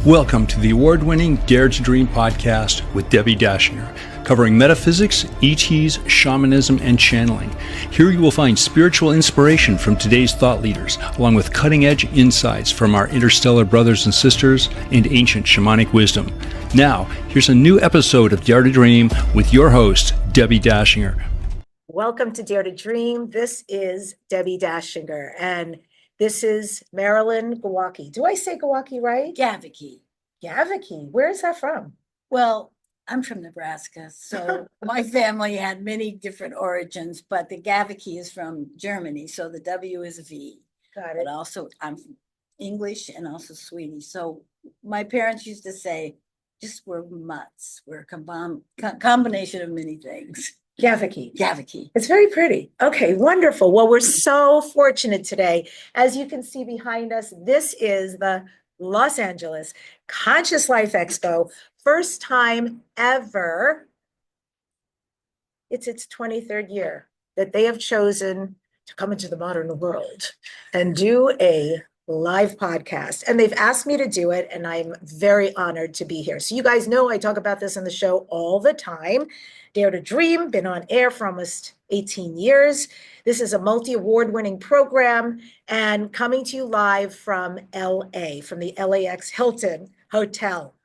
Welcome to the award-winning Dare to Dream podcast with Debbi Dachinger, covering metaphysics, ETs, shamanism, and channeling. Here you will find spiritual inspiration from today's thought leaders, along with cutting-edge insights from our interstellar brothers and sisters and ancient shamanic wisdom. Now, here's a new episode of Dare to Dream with your host, Debbi Dachinger. Welcome to Dare to Dream. This is Debbi Dachinger, and this is Marilyn Gewacke. Do I say Gewacke right? Gewacke. Gewacke. Where is that from? Well, I'm from Nebraska, so my family had many different origins, but the Gewacke is from Germany, so the W is a V. Got it. But also, I'm English and also Swedish. So my parents used to say, just we're mutts. We're a combination of many things. Gewacke. Gewacke. It's very pretty. Okay, wonderful. Well, we're so fortunate today. As you can see behind us, this is the Los Angeles Conscious Life Expo. First time ever. It's its 23rd year that they have chosen to come into the modern world and do a live podcast. And they've asked me to do it, and I'm very honored to be here. So you guys know I talk about this in the show all the time. Dare to Dream, been on air for almost 18 years. This is a multi-award winning program and coming to you live from LA, from the LAX Hilton Hotel.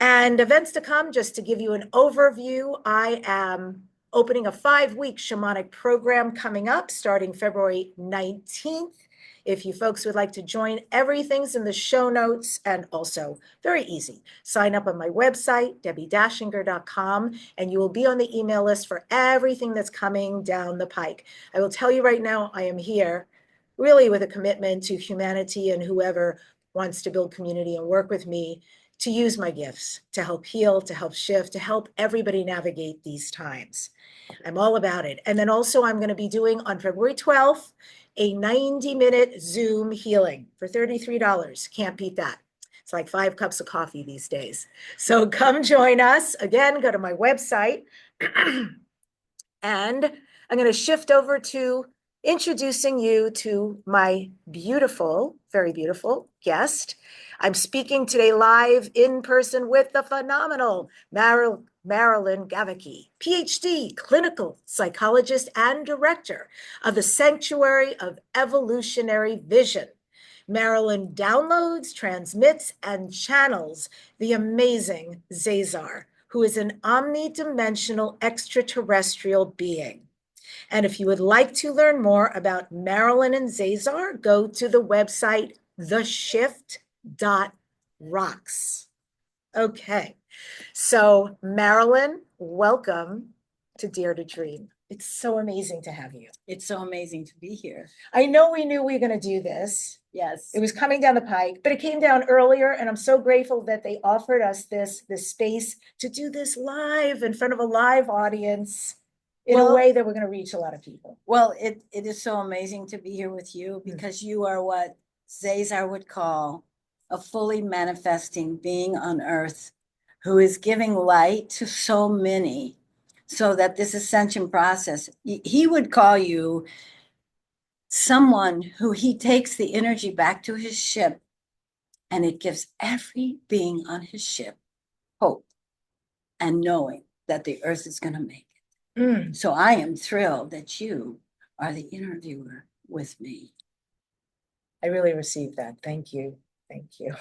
And events to come, just to give you an overview, I am opening a 5-week shamanic program coming up starting February 19th. If you folks would like to join, everything's in the show notes, and also very easy. Sign up on my website, DebbiDachinger.com, and you will be on the email list for everything that's coming down the pike. I will tell you right now, I am here really with a commitment to humanity and whoever wants to build community and work with me to use my gifts to help heal, to help shift, to help everybody navigate these times. I'm all about it. And then also I'm going to be doing on February 12th, a 90-minute Zoom healing for $33. Can't beat that. It's like 5 cups of coffee these days. So come join us. Again, go to my website. And I'm going to shift over to introducing you to my beautiful, very beautiful guest. I'm speaking today live in person with the phenomenal Marilyn Gewacke, Ph.D, clinical psychologist and director of the Sanctuary of Evolutionary Vision. Marilyn downloads, transmits, and channels the amazing ZaZar, who is an omni-dimensional extraterrestrial being. And if you would like to learn more about Marilyn and ZaZar, go to the website theshift.rocks. Okay, so Marilyn, welcome to Dare to Dream. It's so amazing to have you. It's so amazing to be here. I know we knew we were going to do this. Yes. It was coming down the pike, but it came down earlier, and I'm so grateful that they offered us this space to do this live in front of a live audience in a way that we're going to reach a lot of people. Well, it is so amazing to be here with you because you are what ZaZar would call a fully manifesting being on earth who is giving light to so many, so that this ascension process, he would call you someone who he takes the energy back to his ship, and it gives every being on his ship hope and knowing that the earth is going to make it. So I am thrilled that you are the interviewer with me. I really received that. Thank you. Thank you.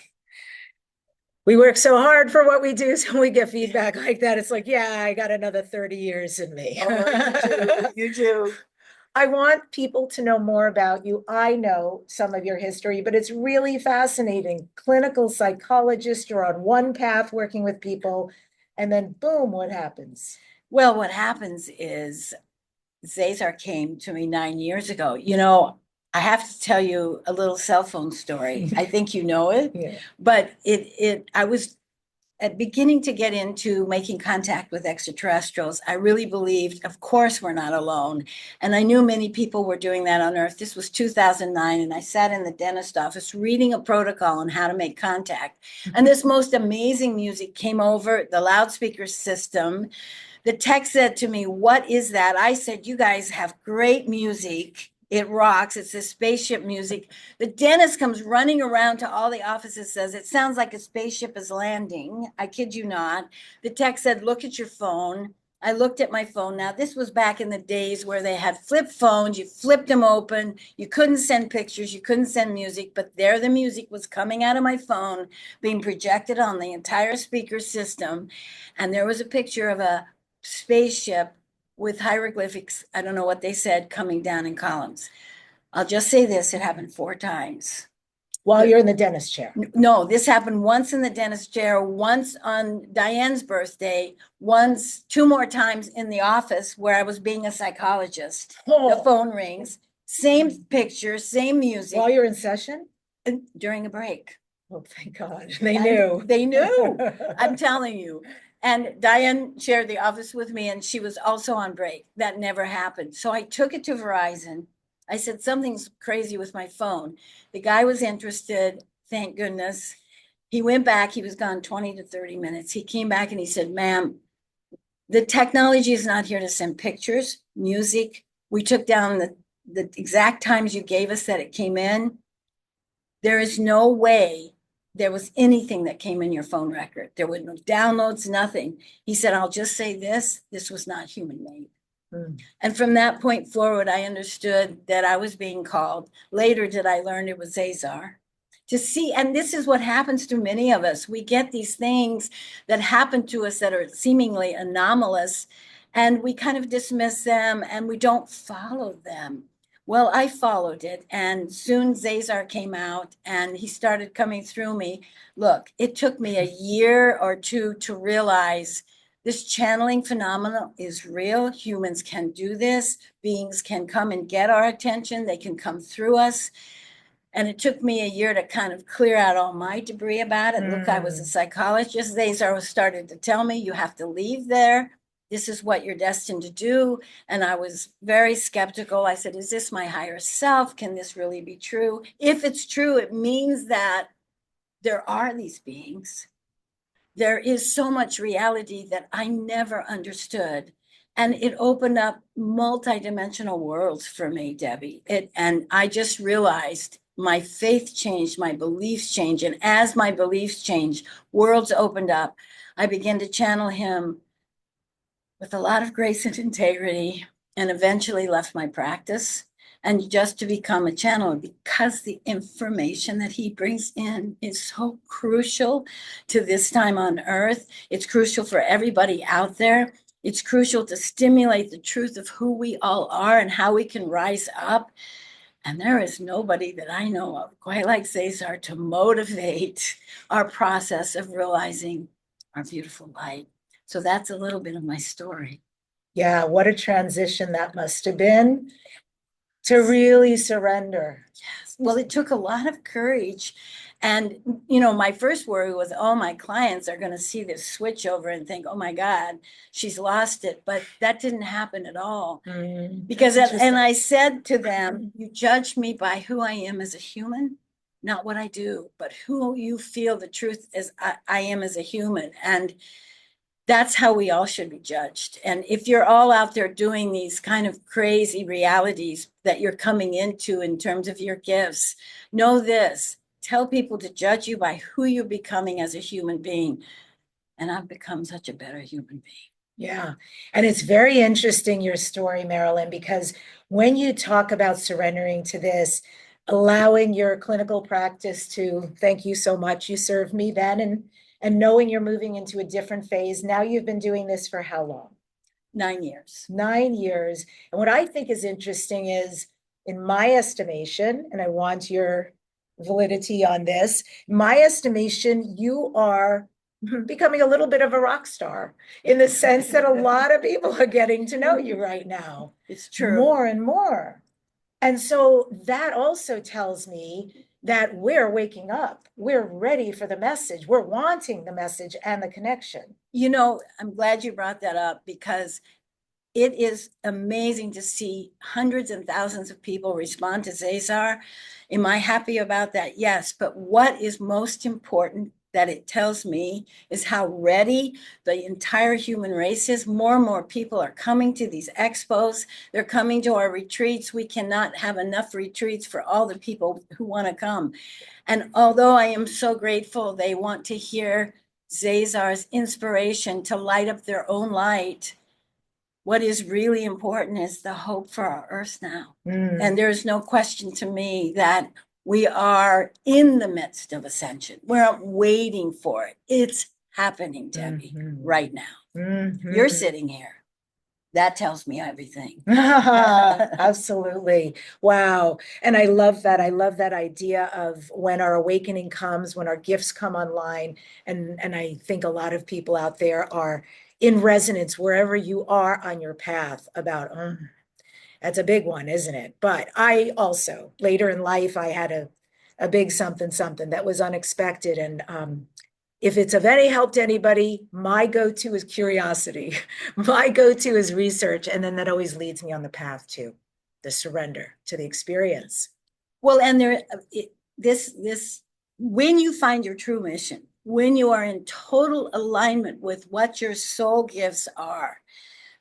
We work so hard for what we do, so we get feedback like that. It's like, yeah, I got another 30 years in me. Oh, you do. I want people to know more about you. I know some of your history, but it's really fascinating. Clinical psychologist, you're on one path working with people, and then boom, what happens? Well, what happens is ZaZar came to me 9 years ago. You know, I have to tell you a little cell phone story. I think you know it, Yeah. but I was at beginning to get into making contact with extraterrestrials. I really believed, of course, we're not alone. And I knew many people were doing that on Earth. This was 2009, and I sat in the dentist office reading a protocol on how to make contact. And this most amazing music came over the loudspeaker system. The tech said to me, "What is that?" I said, "You guys have great music, It rocks. It's this spaceship music. The dentist comes running around to all the offices, says, it sounds like a spaceship is landing. I kid you not. The tech said, look at your phone. I looked at my phone. Now, this was back in the days where they had flip phones. You flipped them open. You couldn't send pictures. You couldn't send music. But there the music was coming out of my phone, being projected on the entire speaker system. And there was a picture of a spaceship with hieroglyphics. I don't know what they said, coming down in columns. I'll just say this. It happened 4 times. While you're in the dentist chair. No, this happened once in the dentist chair, once on Diane's birthday, once, 2 more times in the office where I was being a psychologist. The phone rings, same picture, same music. While you're in session? During a break. Oh, thank God. They knew. They knew. I'm telling you. And Diane shared the office with me, and she was also on break. That never happened. So I took it to Verizon. I said, something's crazy with my phone. The guy was interested, thank goodness. He went back, he was gone 20 to 30 minutes. He came back and he said, ma'am, the technology is not here to send pictures, music. We took down the exact times you gave us that it came in. There is no way there was anything that came in your phone record. There were no downloads, nothing. He said, I'll just say this was not human made. And from that point forward, I understood that I was being called. Later did I learn it was ZaZar. To see, and this is what happens to many of us. We get these things that happen to us that are seemingly anomalous, and we kind of dismiss them and we don't follow them. Well, I followed it, and soon ZaZar came out and he started coming through me. Look, it took me a year or 2 to realize this channeling phenomenon is real. Humans can do this. Beings can come and get our attention. They can come through us. And it took me a year to kind of clear out all my debris about it. Look, I was a psychologist. ZaZar started to tell me, you have to leave there. This is what you're destined to do. And I was very skeptical. I said, is this my higher self? Can this really be true? If it's true, it means that there are these beings. There is so much reality that I never understood. And it opened up multidimensional worlds for me, Debbie. And I just realized my faith changed, my beliefs changed. And as my beliefs changed, worlds opened up. I began to channel him with a lot of grace and integrity, and eventually left my practice. And just to become a channeler, because the information that he brings in is so crucial to this time on earth. It's crucial for everybody out there. It's crucial to stimulate the truth of who we all are and how we can rise up. And there is nobody that I know of quite like ZaZar to motivate our process of realizing our beautiful light. So that's a little bit of my story. Yeah, what a transition that must have been. To really surrender. Yes. Well, it took a lot of courage. And, you know, my first worry was, oh, my clients are going to see this switch over and think, oh, my God, she's lost it. But that didn't happen at all. Because, and I said to them, you judge me by who I am as a human, not what I do, but who you feel the truth is I am as a human. And that's how we all should be judged. And if you're all out there doing these kind of crazy realities that you're coming into in terms of your gifts, know this, tell people to judge you by who you're becoming as a human being. And I've become such a better human being. Yeah. And it's very interesting, your story, Marilyn, because when you talk about surrendering to this, allowing your clinical practice to, thank you so much, you served me then, and knowing you're moving into a different phase. Now you've been doing this for how long? 9 years. 9 years. And what I think is interesting is, in my estimation, and I want your validity on this, my estimation, you are becoming a little bit of a rock star in the sense that a lot of people are getting to know you right now. It's true. More and more. And so that also tells me that we're waking up. We're ready for the message. We're wanting the message and the connection. You know, I'm glad you brought that up, because it is amazing to see hundreds and thousands of people respond to ZaZar. Am I happy about that? Yes. But what is most important, that it tells me is how ready the entire human race is. More and more people are coming to these expos. They're coming to our retreats. We cannot have enough retreats for all the people who want to come. And although I am so grateful, they want to hear ZaZar's inspiration to light up their own light. What is really important is the hope for our earth now. And there's no question to me that we are in the midst of ascension. We're not waiting for it. It's happening, Debbi, right now. You're sitting here. That tells me everything. Absolutely. Wow. And I love that. I love that idea of when our awakening comes, when our gifts come online. And I think a lot of people out there are in resonance wherever you are on your path about, that's a big one, isn't it? But I also, later in life, I had a big something that was unexpected. And if it's of any help to anybody, my go-to is curiosity. My go-to is research. And then that always leads me on the path to the surrender, to the experience. Well, and when you find your true mission, when you are in total alignment with what your soul gifts are,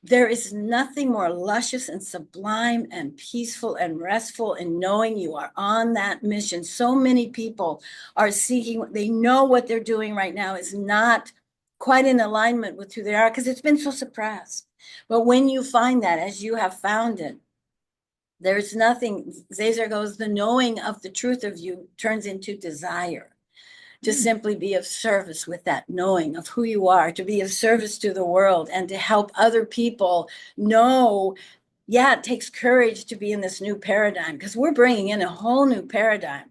there is nothing more luscious and sublime and peaceful and restful in knowing you are on that mission. So many people are seeking, they know what they're doing right now is not quite in alignment with who they are because it's been so suppressed. But when you find that, as you have found it, there's nothing, ZaZar goes, the knowing of the truth of you turns into desire. To simply be of service with that knowing of who you are, to be of service to the world and to help other people know, yeah, it takes courage to be in this new paradigm because we're bringing in a whole new paradigm.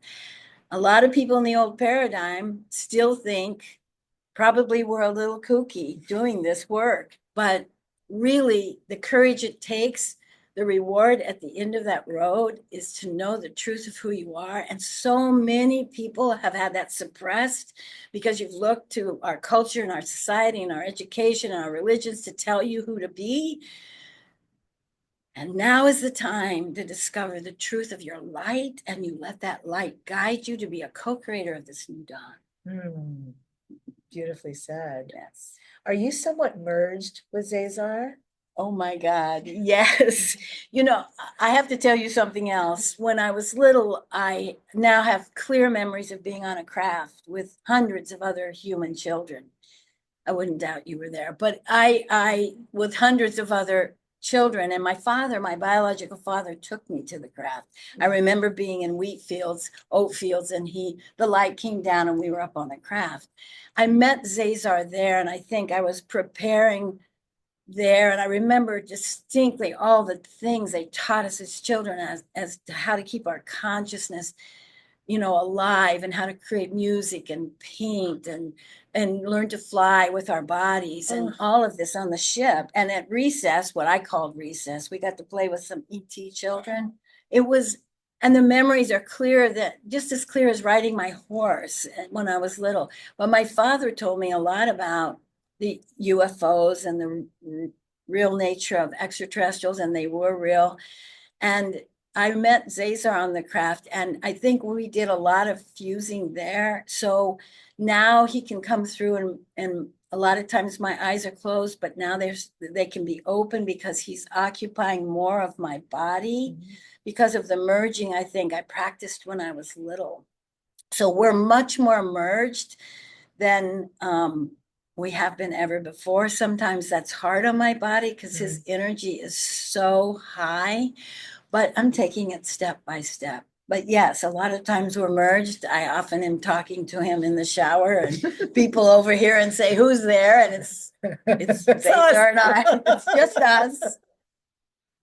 A lot of people in the old paradigm still think probably we're a little kooky doing this work, but really the courage it takes, the reward at the end of that road is to know the truth of who you are. And so many people have had that suppressed because you've looked to our culture and our society and our education and our religions to tell you who to be. And now is the time to discover the truth of your light, and you let that light guide you to be a co-creator of this new dawn. Beautifully said. Yes. Are you somewhat merged with ZaZar? Oh my God, yes. You know, I have to tell you something else. When I was little, I now have clear memories of being on a craft with hundreds of other human children. I wouldn't doubt you were there, but I with hundreds of other children, and my father, my biological father, took me to the craft. I remember being in wheat fields, oat fields, and the light came down and we were up on the craft. I met ZaZar there, and I think I was preparing there, and I remember distinctly all the things they taught us as children as to how to keep our consciousness, you know, alive, and how to create music and paint and learn to fly with our bodies and all of this on the ship. And at recess, what I called recess, we got to play with some ET children. It was, and the memories are clear, that just as clear as riding my horse when I was little. But my father told me a lot about the UFOs and the real nature of extraterrestrials, and they were real. And I met ZaZar on the craft, and I think we did a lot of fusing there. So now he can come through, and a lot of times my eyes are closed, but now they can be open because he's occupying more of my body because of the merging I think I practiced when I was little. So we're much more merged than we have been ever before. Sometimes that's hard on my body because his energy is so high, but I'm taking it step by step. But yes, a lot of times we're merged. I often am talking to him in the shower, and people over here and say, "Who's there?" And it's ZaZar and I. It's just us.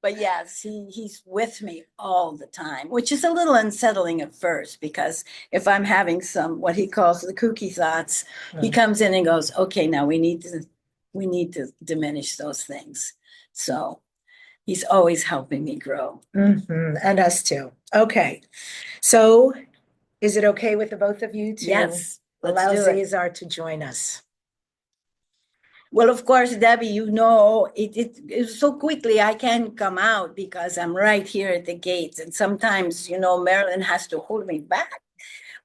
But yes, he's with me all the time, which is a little unsettling at first, because if I'm having some, what he calls the kooky thoughts, he comes in and goes, okay, now we need to diminish those things. So he's always helping me grow. And us too. Okay. So is it okay with the both of you to Yes, allow let's do it. ZaZar to join us? Well, of course, Debbi, you know, it so quickly I can't come out because I'm right here at the gates. And sometimes, you know, Marilyn has to hold me back.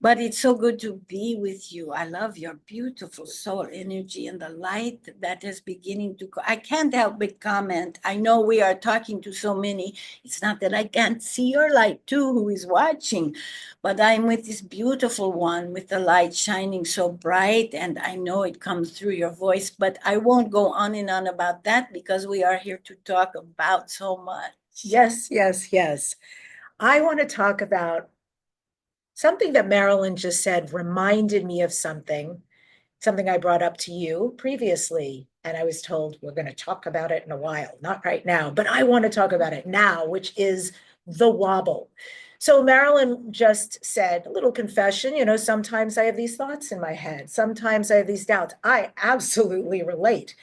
But it's so good to be with you. I love your beautiful soul energy and the light that is beginning to. I can't help but comment. I know we are talking to so many. It's not that I can't see your light too, who is watching, but I'm with this beautiful one with the light shining so bright, and I know it comes through your voice. But I won't go on and on about that because we are here to talk about so much. Yes, yes, yes. I want to talk about something that Marilyn just said reminded me of something I brought up to you previously. And I was told we're going to talk about it in a while, not right now, but I want to talk about it now, which is the wobble. So Marilyn just said, a little confession, sometimes I have these thoughts in my head. Sometimes I have these doubts. I absolutely relate.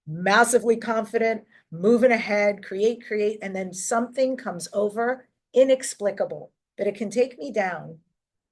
Massively confident, moving ahead, create, and then something comes over, inexplicable, but it can take me down.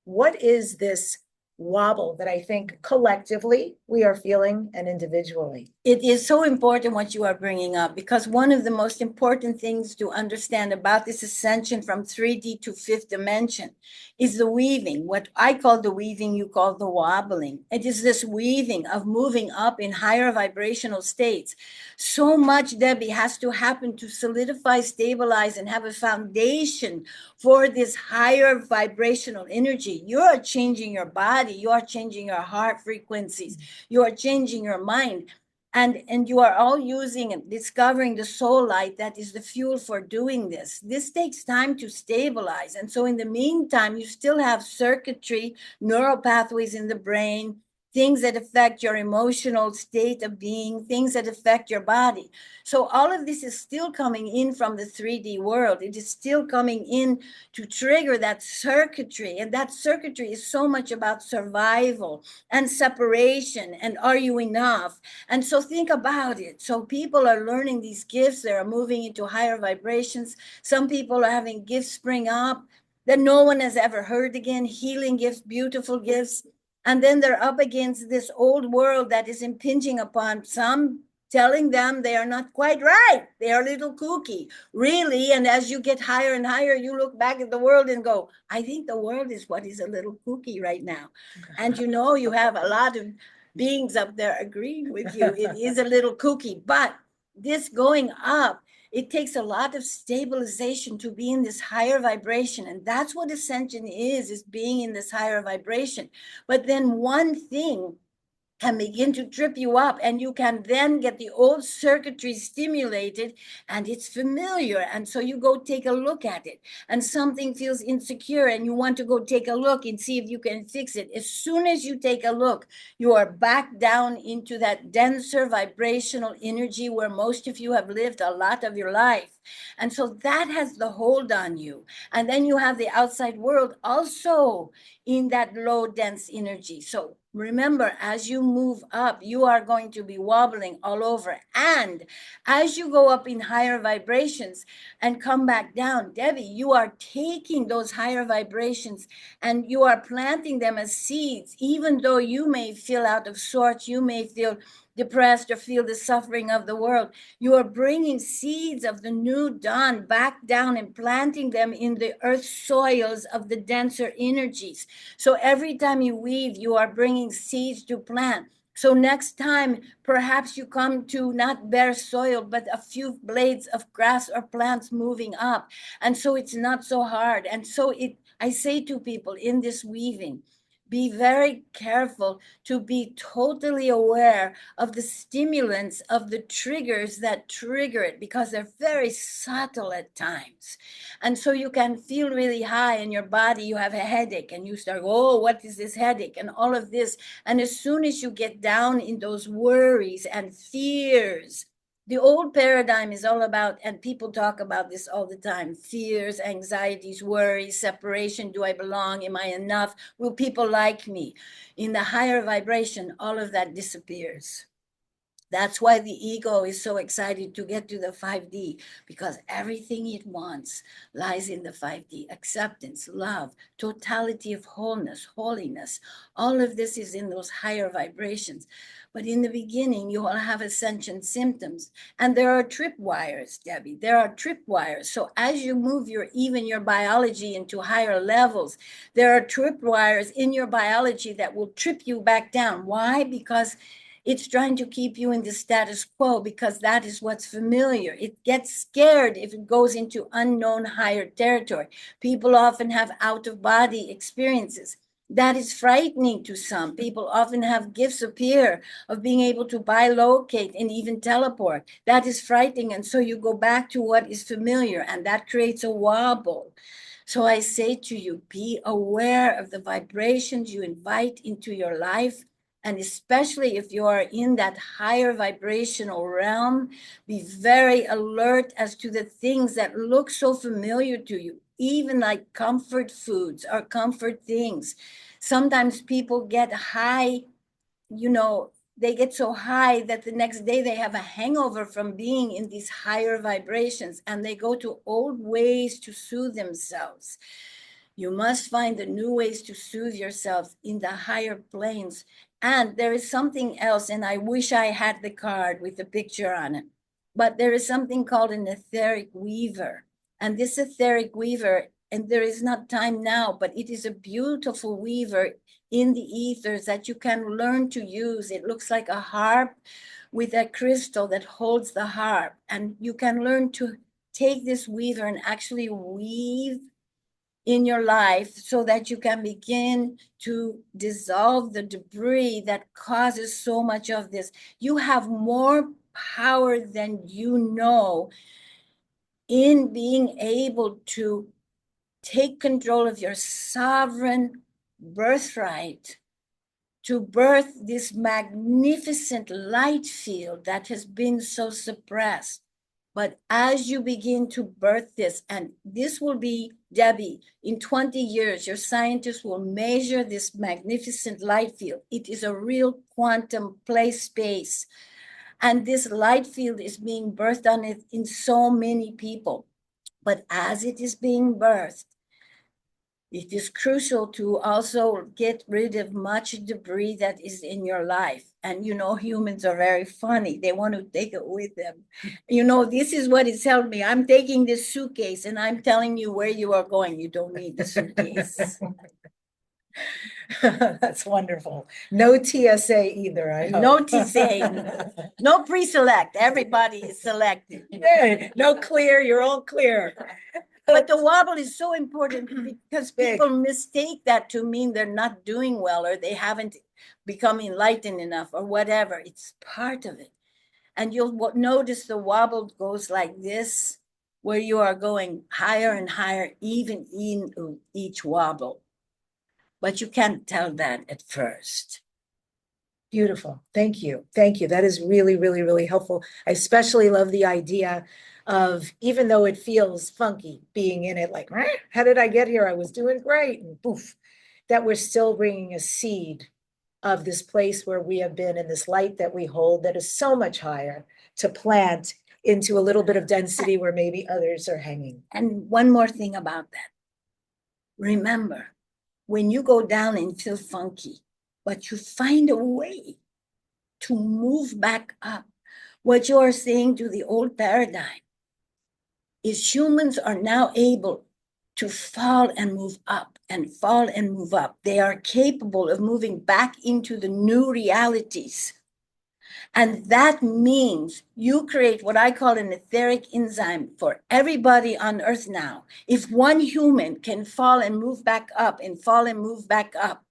What is this wobble that I think collectively we are feeling and individually? It is so important what you are bringing up, because one of the most important things to understand about this ascension from 3D to fifth dimension is the weaving. What I call the weaving, you call the wobbling. It is this weaving of moving up in higher vibrational states. So much, Debbie, has to happen to solidify, stabilize, and have a foundation for this higher vibrational energy. You are changing your body, you are changing your heart frequencies, you are changing your mind. And you are all using and discovering the soul light that is the fuel for doing this. This takes time to stabilize. And so in the meantime, you still have circuitry, neural pathways in the brain, things that affect your emotional state of being, things that affect your body. So all of this is still coming in from the 3D world. It is still coming in to trigger that circuitry. And that circuitry is so much about survival and separation. And are you enough? And so think about it. So people are learning these gifts. They are moving into higher vibrations. Some people are having gifts spring up that no one has ever heard again, healing gifts, beautiful gifts. And then they're up against this old world that is impinging upon some, telling them they are not quite right. They are a little kooky, really. And as you get higher and higher, you look back at the world and go, I think the world is what is a little kooky right now. And you have a lot of beings up there agreeing with you. It is a little kooky, but this going up, it takes a lot of stabilization to be in this higher vibration. And that's what ascension is being in this higher vibration. But then one thing can begin to trip you up, and you can then get the old circuitry stimulated, and it's familiar. And so you go take a look at it, and something feels insecure, and you want to go take a look and see if you can fix it. As soon as you take a look, you are back down into that denser vibrational energy where most of you have lived a lot of your life. And so that has the hold on you. And then you have the outside world also in that low dense energy. So remember, as you move up, you are going to be wobbling all over. And as you go up in higher vibrations and come back down, Debbie, you are taking those higher vibrations and you are planting them as seeds. Even though you may feel out of sorts, you may feel depressed or feel the suffering of the world, you are bringing seeds of the new dawn back down and planting them in the earth soils of the denser energies. So every time you weave, you are bringing seeds to plant. So next time, perhaps you come to not bare soil, but a few blades of grass or plants moving up. And so it's not so hard. And so I say to people in this weaving, be very careful to be totally aware of the stimulants, of the triggers that trigger it, because they're very subtle at times. And so you can feel really high in your body, you have a headache, and you start, oh, what is this headache? And all of this. And as soon as you get down in those worries and fears, the old paradigm is all about, and people talk about this all the time, fears, anxieties, worries, separation. Do I belong? Am I enough? Will people like me? In the higher vibration, all of that disappears. That's why the ego is so excited to get to the 5D, because everything it wants lies in the 5D. Acceptance, love, totality of wholeness, holiness. All of this is in those higher vibrations. But in the beginning, you will have ascension symptoms. And there are tripwires, Debbie. There are tripwires. So as you move even your biology into higher levels, there are tripwires in your biology that will trip you back down. Why? Because it's trying to keep you in the status quo, because that is what's familiar. It gets scared if it goes into unknown higher territory. People often have out-of-body experiences. That is frightening to some. People often have gifts appear of being able to bilocate and even teleport. That is frightening. And so you go back to what is familiar, and that creates a wobble. So I say to you, be aware of the vibrations you invite into your life. And especially if you are in that higher vibrational realm, be very alert as to the things that look so familiar to you, even like comfort foods or comfort things. Sometimes people get high, they get so high that the next day they have a hangover from being in these higher vibrations, and they go to old ways to soothe themselves. You must find the new ways to soothe yourself in the higher planes. And there is something else, and I wish I had the card with the picture on it, but there is something called an etheric weaver. And this etheric weaver, and there is not time now, but it is a beautiful weaver in the ethers that you can learn to use. It looks like a harp with a crystal that holds the harp. And you can learn to take this weaver and actually weave in your life so that you can begin to dissolve the debris that causes so much of this. You have more power than you know in being able to take control of your sovereign birthright to birth this magnificent light field that has been so suppressed. But as you begin to birth this, and this will be, Debbie, in 20 years, your scientists will measure this magnificent light field. It is a real quantum play space. And this light field is being birthed on it in so many people. But as it is being birthed, it is crucial to also get rid of much debris that is in your life. And humans are very funny. They want to take it with them. This is what has helped me. I'm taking this suitcase and I'm telling you where you are going. You don't need the suitcase. That's wonderful. No TSA either, I hope. No TSA, no pre-select. Everybody is selected. Yeah, no clear, you're all clear. But the wobble is so important because people mistake that to mean they're not doing well or they haven't become enlightened enough or whatever. It's part of it. And you'll notice the wobble goes like this, where you are going higher and higher, even in each wobble. But you can't tell that at first. Beautiful. Thank you. Thank you. That is really, really, really helpful. I especially love the idea of, even though it feels funky being in it, like, how did I get here? I was doing great. And poof, that we're still bringing a seed of this place where we have been, and this light that we hold that is so much higher, to plant into a little bit of density where maybe others are hanging. And one more thing about that. Remember, when you go down and feel funky, but you find a way to move back up, what you are saying to the old paradigm is humans are now able to fall and move up and fall and move up. They are capable of moving back into the new realities. And that means you create what I call an etheric enzyme for everybody on Earth now. If one human can fall and move back up and fall and move back up,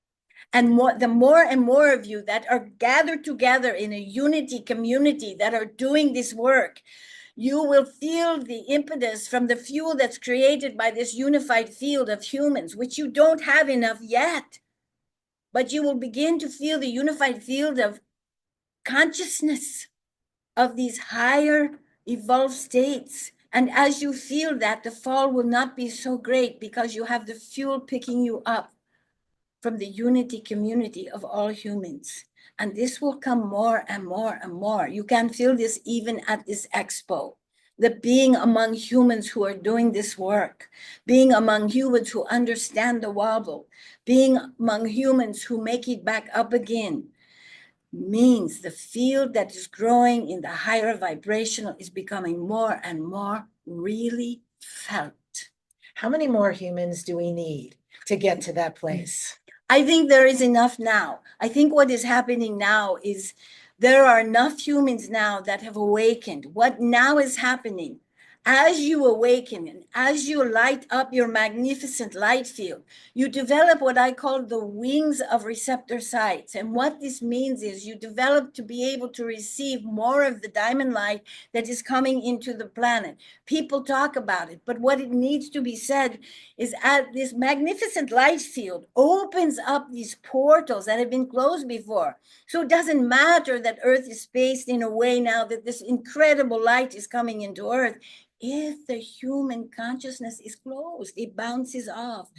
and the more and more of you that are gathered together in a unity community that are doing this work, you will feel the impetus from the fuel that's created by this unified field of humans, which you don't have enough yet. But you will begin to feel the unified field of consciousness of these higher evolved states. And as you feel that, the fall will not be so great because you have the fuel picking you up from the unity community of all humans. And this will come more and more and more. You can feel this even at this expo. The being among humans who are doing this work, being among humans who understand the wobble, being among humans who make it back up again, means the field that is growing in the higher vibrational is becoming more and more really felt. How many more humans do we need to get to that place? I think there is enough now. I think what is happening now is there are enough humans now that have awakened. What now is happening, as you awaken and as you light up your magnificent light field, you develop what I call the wings of receptor sites. And what this means is you develop to be able to receive more of the diamond light that is coming into the planet. People talk about it, but what it needs to be said is at this magnificent light field opens up these portals that have been closed before. So it doesn't matter that Earth is spaced in a way now that this incredible light is coming into Earth. If the human consciousness is closed, it bounces off.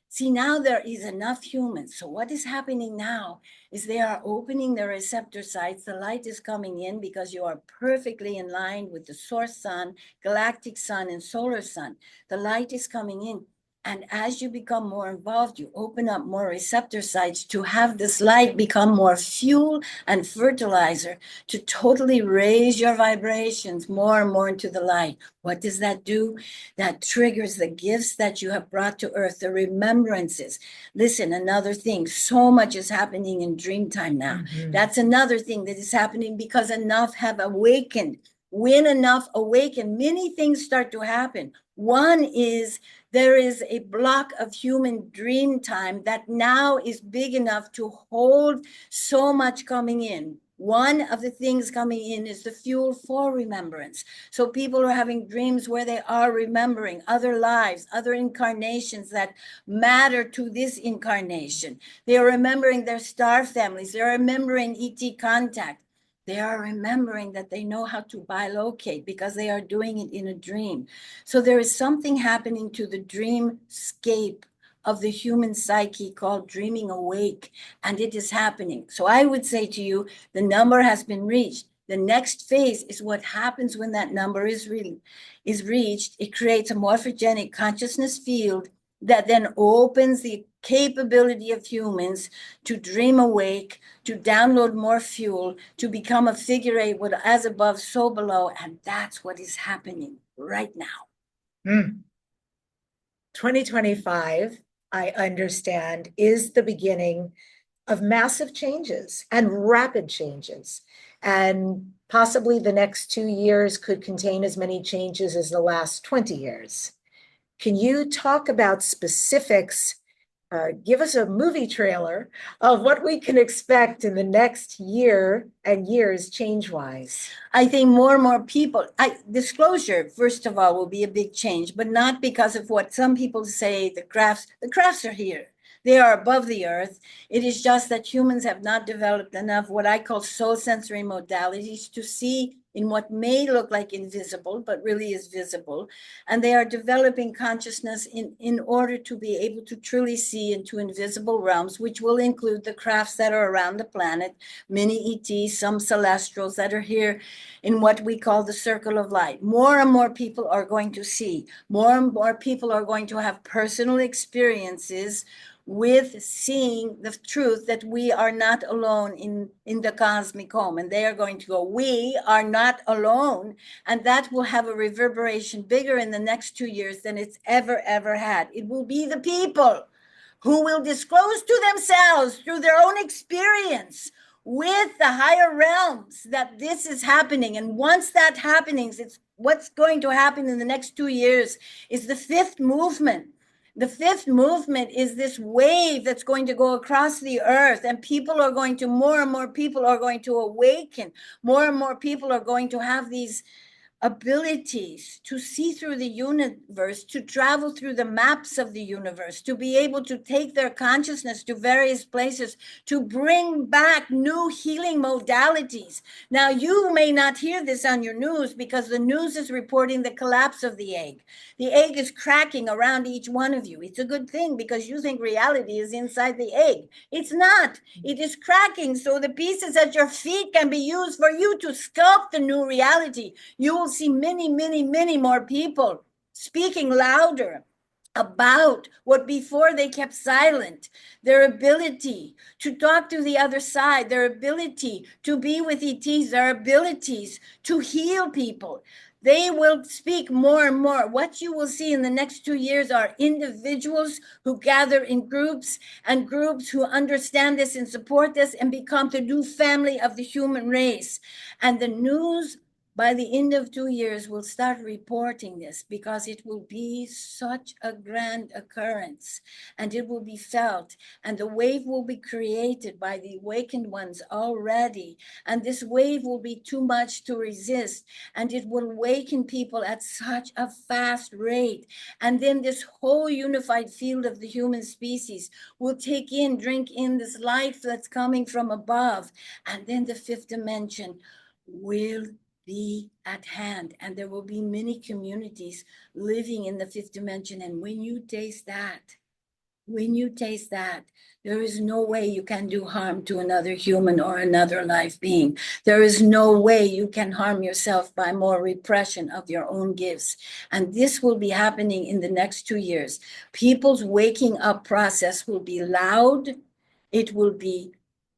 See, now there is enough humans. So what is happening now is they are opening the receptor sites. The light is coming in because you are perfectly in line with the source sun, galactic sun, and solar sun. The light is coming in. And as you become more involved, you open up more receptor sites to have this light become more fuel and fertilizer to totally raise your vibrations more and more into the light. What does that do? That triggers the gifts that you have brought to Earth, the remembrances. Listen, another thing, so much is happening in dream time now. Mm-hmm. That's another thing that is happening because enough have awakened. When enough awaken, many things start to happen. One is there is a block of human dream time that now is big enough to hold so much coming in. One of the things coming in is the fuel for remembrance. So people are having dreams where they are remembering other lives, other incarnations that matter to this incarnation. They are remembering their star families. They're remembering ET contact. They are remembering that they know how to bilocate because they are doing it in a dream. So there is something happening to the dreamscape of the human psyche called dreaming awake, and it is happening. So I would say to you, the number has been reached. The next phase is what happens when that number is reached. It creates a morphogenic consciousness field that then opens the capability of humans to dream awake, to download more fuel, to become a figure eight, what as above, so below. And that's what is happening right now. 2025, I understand, is the beginning of massive changes and rapid changes. And possibly the next 2 years could contain as many changes as the last 20 years. Can you talk about specifics? Give us a movie trailer of what we can expect in the next year and years change-wise. I think more and more people, disclosure, first of all, will be a big change, but not because of what some people say, the crafts are here. They are above the earth. It is just that humans have not developed enough what I call soul sensory modalities to see in what may look like invisible, but really is visible. And they are developing consciousness in order to be able to truly see into invisible realms, which will include the crafts that are around the planet, many ETs, some celestials that are here in what we call the circle of light. More and more people are going to see. More and more people are going to have personal experiences with seeing the truth that we are not alone in the cosmic home. And they are going to go, we are not alone. And that will have a reverberation bigger in the next 2 years than it's ever had. It will be the people who will disclose to themselves through their own experience with the higher realms that this is happening. And once that happens, it's what's going to happen in the next 2 years is the fifth movement. The fifth movement is this wave that's going to go across the earth, and more and more people are going to awaken. More and more people are going to have these abilities to see through the universe, to travel through the maps of the universe, to be able to take their consciousness to various places, to bring back new healing modalities. Now, you may not hear this on your news because the news is reporting the collapse of the egg. The egg is cracking around each one of you. It's a good thing because you think reality is inside the egg. It's not. It is cracking so the pieces at your feet can be used for you to sculpt the new reality. You will see many, many, many more people speaking louder about what before they kept silent, their ability to talk to the other side, their ability to be with ETs, their abilities to heal people. They will speak more and more. What you will see in the next 2 years are individuals who gather in groups and groups who understand this and support this and become the new family of the human race. And the news by the end of 2 years, we'll start reporting this because it will be such a grand occurrence and it will be felt. And the wave will be created by the awakened ones already. And this wave will be too much to resist. And it will awaken people at such a fast rate. And then this whole unified field of the human species will drink in this life that's coming from above. And then the fifth dimension will be at hand, and there will be many communities living in the fifth dimension. And when you taste that, there is no way you can do harm to another human or another life being. There is no way you can harm yourself by more repression of your own gifts. And this will be happening in the next 2 years. People's waking up process will be loud. It will be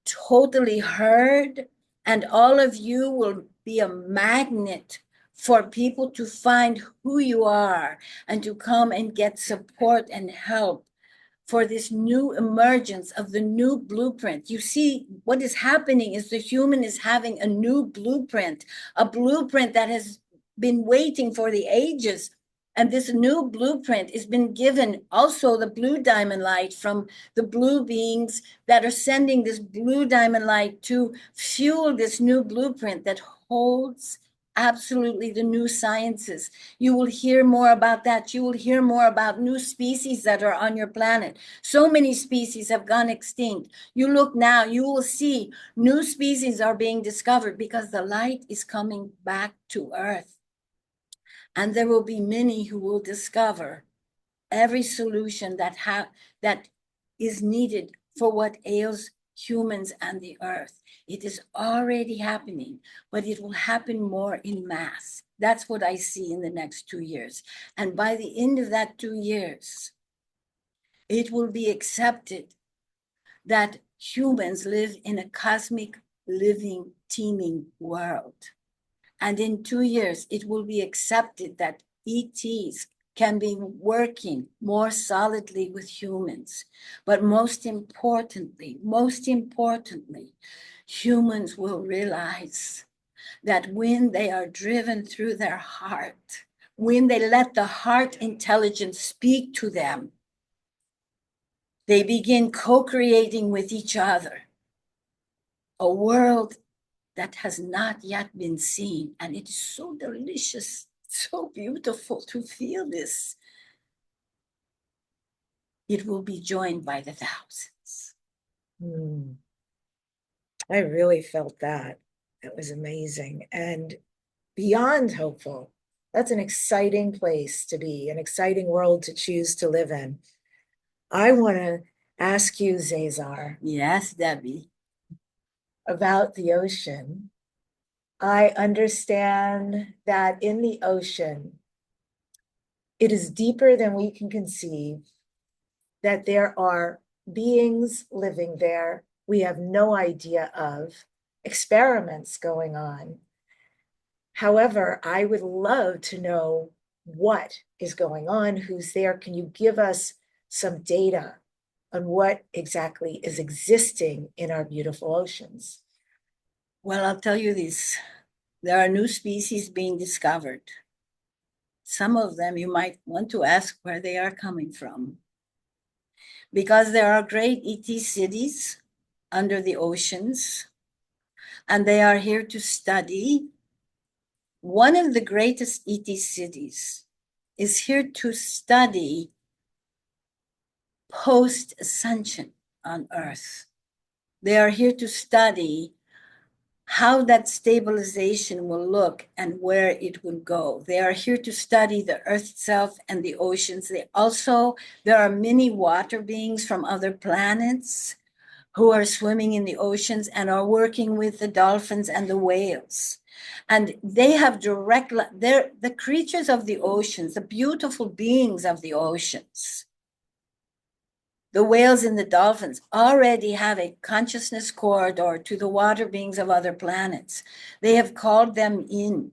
totally heard. And all of you will be a magnet for people to find who you are and to come and get support and help for this new emergence of the new blueprint. You see, what is happening is the human is having a new blueprint, a blueprint that has been waiting for the ages. And this new blueprint has been given also the blue diamond light from the blue beings that are sending this blue diamond light to fuel this new blueprint that holds absolutely the new sciences. You will hear more about that. You will hear more about new species that are on your planet. So many species have gone extinct. You look now, you will see new species are being discovered because the light is coming back to Earth. And there will be many who will discover every solution that is needed for what ails humans and the earth. It is already happening, but it will happen more in mass. That's what I see in the next 2 years. And by the end of that 2 years, it will be accepted that humans live in a cosmic, living, teeming world. And in 2 years, it will be accepted that ETs can be working more solidly with humans. But most importantly, humans will realize that when they are driven through their heart, when they let the heart intelligence speak to them, they begin co-creating with each other a world that has not yet been seen. And it is so delicious, so beautiful to feel this. It will be joined by the thousands. I really felt that. That was amazing and beyond hopeful. That's an exciting place to be, an exciting world to choose to live in. I want to ask you, ZaZar. Yes, Debbi. About the ocean. I understand that in the ocean, it is deeper than we can conceive, that there are beings living there we have no idea of, experiments going on. However, I would love to know what is going on, who's there. Can you give us some data on what exactly is existing in our beautiful oceans? Well, I'll tell you this. There are new species being discovered. Some of them you might want to ask where they are coming from. Because there are great ET cities under the oceans, and they are here to study one of the greatest ET cities is here to study post-ascension on Earth. They are here to study how that stabilization will look and where it will go. They are here to study the Earth itself and the oceans. There are many water beings from other planets who are swimming in the oceans and are working with the dolphins and the whales. And they have they're the creatures of the oceans, the beautiful beings of the oceans. The whales and the dolphins already have a consciousness corridor to the water beings of other planets. They have called them in.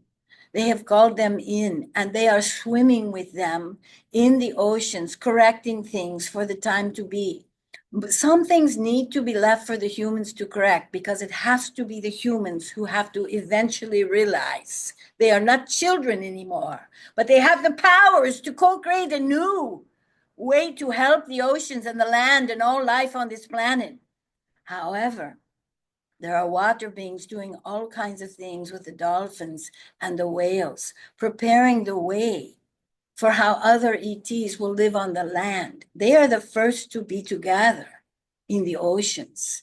And they are swimming with them in the oceans, correcting things for the time to be. But some things need to be left for the humans to correct, because it has to be the humans who have to eventually realize they are not children anymore, but they have the powers to co-create a new way to help the oceans and the land and all life on this planet. However, there are water beings doing all kinds of things with the dolphins and the whales, preparing the way for how other ETs will live on the land. They are the first to be together in the oceans,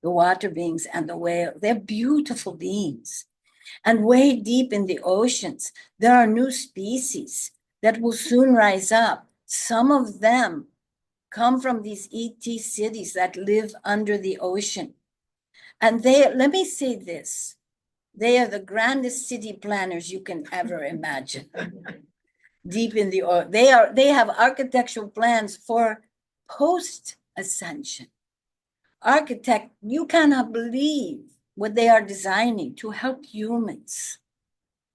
the water beings and the whale. They're beautiful beings. And way deep in the oceans, there are new species that will soon rise up. Some of them come from these ET cities that live under the ocean. And let me say this, they are the grandest city planners you can ever imagine. Deep in the ocean, they have architectural plans for post-ascension. You cannot believe what they are designing to help humans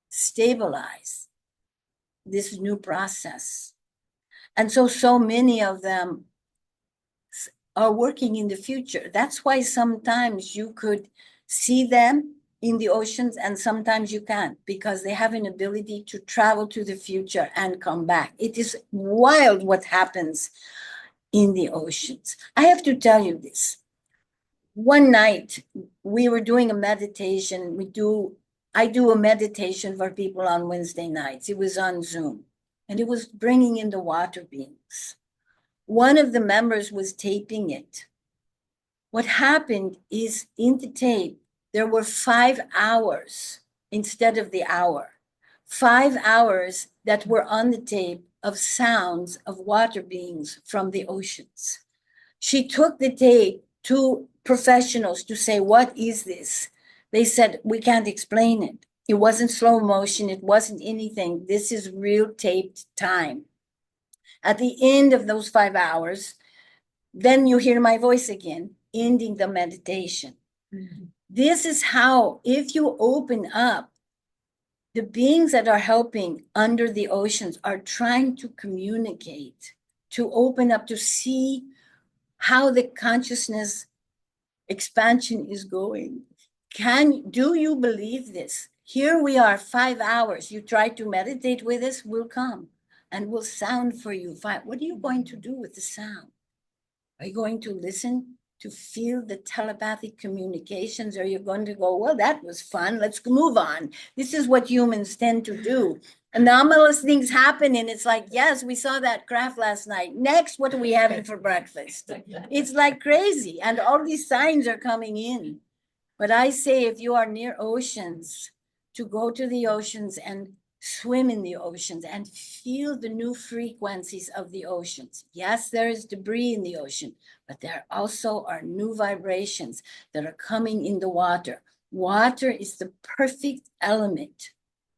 stabilize this new process. And so many of them are working in the future. That's why sometimes you could see them in the oceans and sometimes you can't, because they have an ability to travel to the future and come back. It is wild what happens in the oceans. I have to tell you this. One night we were doing a meditation. I do a meditation for people on Wednesday nights. It was on Zoom, and it was bringing in the water beings. One of the members was taping it. What happened is, in the tape, there were 5 hours instead of the hour. 5 hours that were on the tape of sounds of water beings from the oceans. She took the tape to professionals to say, what is this? They said, we can't explain it. It wasn't slow motion. It wasn't anything. This is real taped time. At the end of those 5 hours, then you hear my voice again, ending the meditation. Mm-hmm. This is how, if you open up, the beings that are helping under the oceans are trying to communicate, to open up, to see how the consciousness expansion is going. Do you believe this? Here we are, 5 hours. You try to meditate with us, we'll come and we'll sound for you. What are you going to do with the sound? Are you going to listen to feel the telepathic communications? Or are you going to go, well, that was fun, let's move on. This is what humans tend to do. Anomalous things happen and it's like, yes, we saw that craft last night. Next, what are we having for breakfast? It's like crazy. And all these signs are coming in. But I say, if you are near oceans, to go to the oceans and swim in the oceans and feel the new frequencies of the oceans. Yes, there is debris in the ocean, but there also are new vibrations that are coming in the water. Water is the perfect element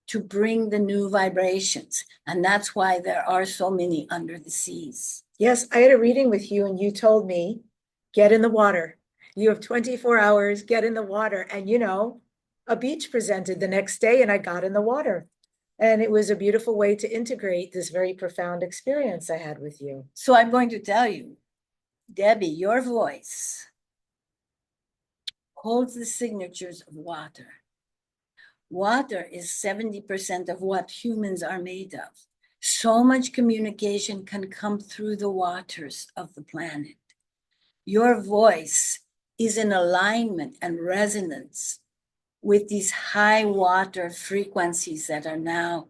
to bring the new vibrations. And that's why there are so many under the seas. Yes, I had a reading with you and you told me, get in the water. You have 24 hours, get in the water. And a beach presented the next day and I got in the water. And it was a beautiful way to integrate this very profound experience I had with you. So I'm going to tell you, Debbi, your voice holds the signatures of water. Water is 70% of what humans are made of. So much communication can come through the waters of the planet. Your voice is in alignment and resonance with these high water frequencies that are now